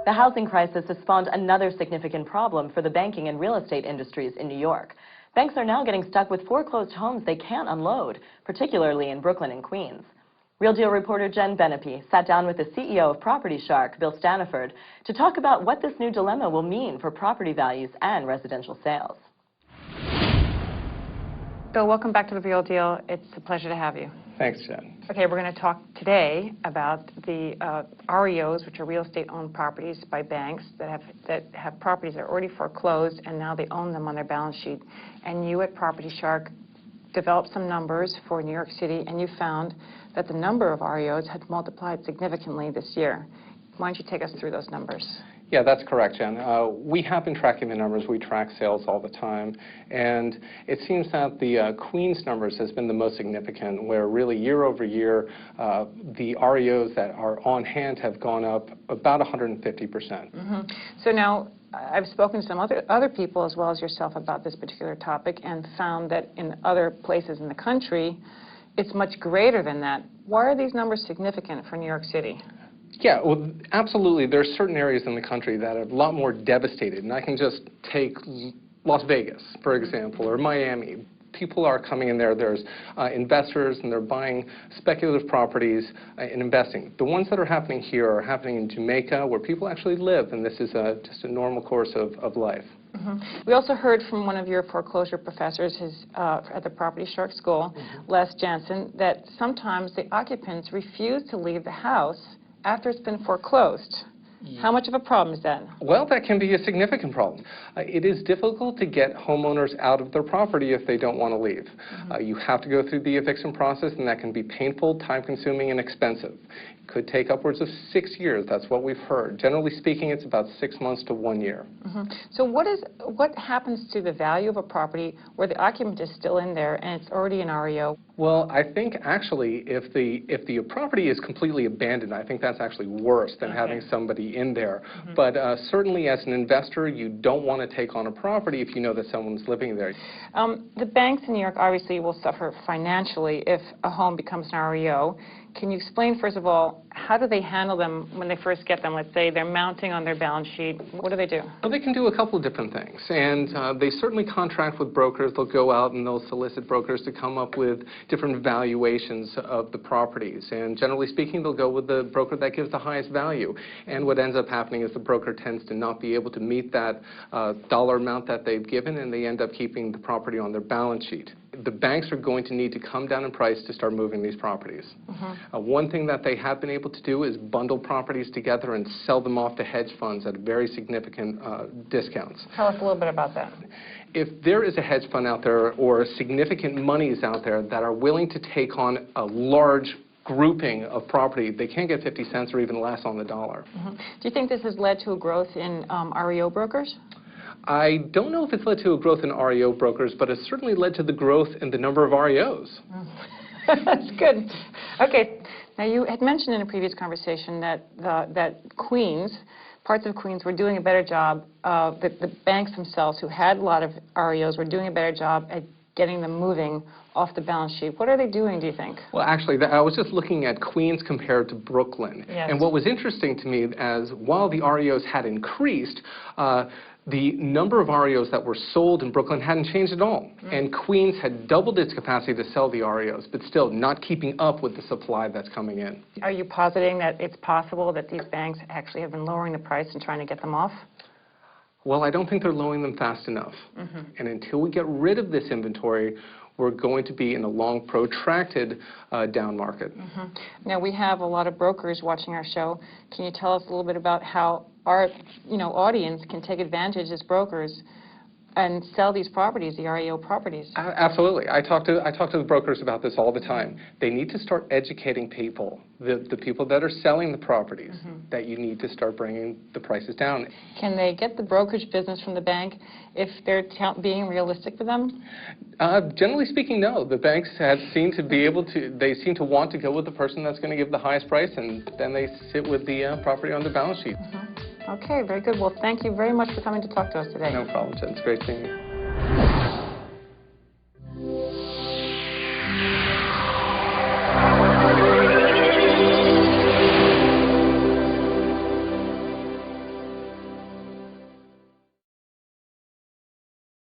The housing crisis has spawned another significant problem for the banking and real estate industries in New York. Banks are now getting stuck with foreclosed homes they can't unload, particularly in Brooklyn and Queens. Real Deal reporter Jen Benepe sat down with the CEO of Property Shark, Bill Staniford, to talk about what this new dilemma will mean for property values and residential sales. Bill, welcome back to The Real Deal. It's a pleasure to have you. Thanks, Jen. Okay, we're going to talk today about the REOs, which are real estate-owned properties by banks that have properties that are already foreclosed, and now they own them on their balance sheet. And you at Property Shark developed some numbers for New York City, and you found that the number of REOs had multiplied significantly this year. Why don't you take us through those numbers? Yeah, that's correct, Jen. We have been tracking the numbers. We track sales all the time. And it seems that the Queens numbers has been the most significant, where really year over year, the REOs that are on hand have gone up about 150%. Mm-hmm. So now, I've spoken to some other people as well as yourself about this particular topic and found that in other places in the country, it's much greater than that. Why are these numbers significant for New York City? Yeah, well, absolutely. There are certain areas in the country that are a lot more devastated. And I can just take Las Vegas, for example, or Miami. People are coming in there. There's investors, and they're buying speculative properties and investing. The ones that are happening here are happening in Jamaica, where people actually live, and this is just a normal course of life. Mm-hmm. We also heard from one of your foreclosure professors at the Property Shark School, Les Jansen, that sometimes the occupants refuse to leave the house after it's been foreclosed. How much of a problem is that? Well, that can be a significant problem. It is difficult to get homeowners out of their property if they don't want to leave. You have to go through the eviction process, and that can be painful, time-consuming, and expensive. It could take upwards of 6 years. That's what we've heard. Generally speaking, it's about 6 months to 1 year. So what happens to the value of a property where the occupant is still in there and it's already an REO? Well, I think actually if the property is completely abandoned, I think that's actually worse than having somebody in there. But certainly as an investor, you don't want to take on a property if you know that someone's living there. The banks in New York obviously will suffer financially if a home becomes an REO. Can you explain, first of all, how do they handle them when they first get them? Let's say they're mounting on their balance sheet. What do they do? Well, they can do a couple of different things. And they certainly contract with brokers. They'll go out and they'll solicit brokers to come up with different valuations of the properties. And generally speaking, they'll go with the broker that gives the highest value. And what ends up happening is the broker tends to not be able to meet that dollar amount that they've given, and they end up keeping the property on their balance sheet. The banks are going to need to come down in price to start moving these properties. One thing that they have been able to do is bundle properties together and sell them off to hedge funds at very significant discounts. Tell us a little bit about that. If there is a hedge fund out there or significant monies out there that are willing to take on a large grouping of property, they can't get 50 cents or even less on the dollar. Do you think this has led to a growth in REO brokers? I don't know if it's led to a growth in REO brokers, but it's certainly led to the growth in the number of REOs. That's good. Okay. Now, you had mentioned in a previous conversation that Queens, parts of Queens, were doing a better job, the banks themselves, who had a lot of REOs, were doing a better job at getting them moving off the balance sheet. What are they doing, do you think? Well, actually, I was just looking at Queens compared to Brooklyn. Yes. And what was interesting to me, as while the REOs had increased, the number of REOs that were sold in Brooklyn hadn't changed at all. And Queens had doubled its capacity to sell the REOs, but still not keeping up with the supply that's coming in. Are you positing that it's possible that these banks actually have been lowering the price and trying to get them off? Well, I don't think they're lowering them fast enough. And until we get rid of this inventory, we're going to be in a long, protracted down market. Now, we have a lot of brokers watching our show. Can you tell us a little bit about how our audience can take advantage as brokers and sell these properties, the REO properties? Absolutely. I talk to the brokers about this all the time. They need to start educating people, the people that are selling the properties, that you need to start bringing the prices down. Can they get the brokerage business from the bank if they're being realistic with them? Generally speaking, no. The banks have seemed to be able to, they seem to want to go with the person that's going to give the highest price, and then they sit with the property on the balance sheet. Okay, very good. Well, thank you very much for coming to talk to us today. No problem, Jen. It's great seeing you.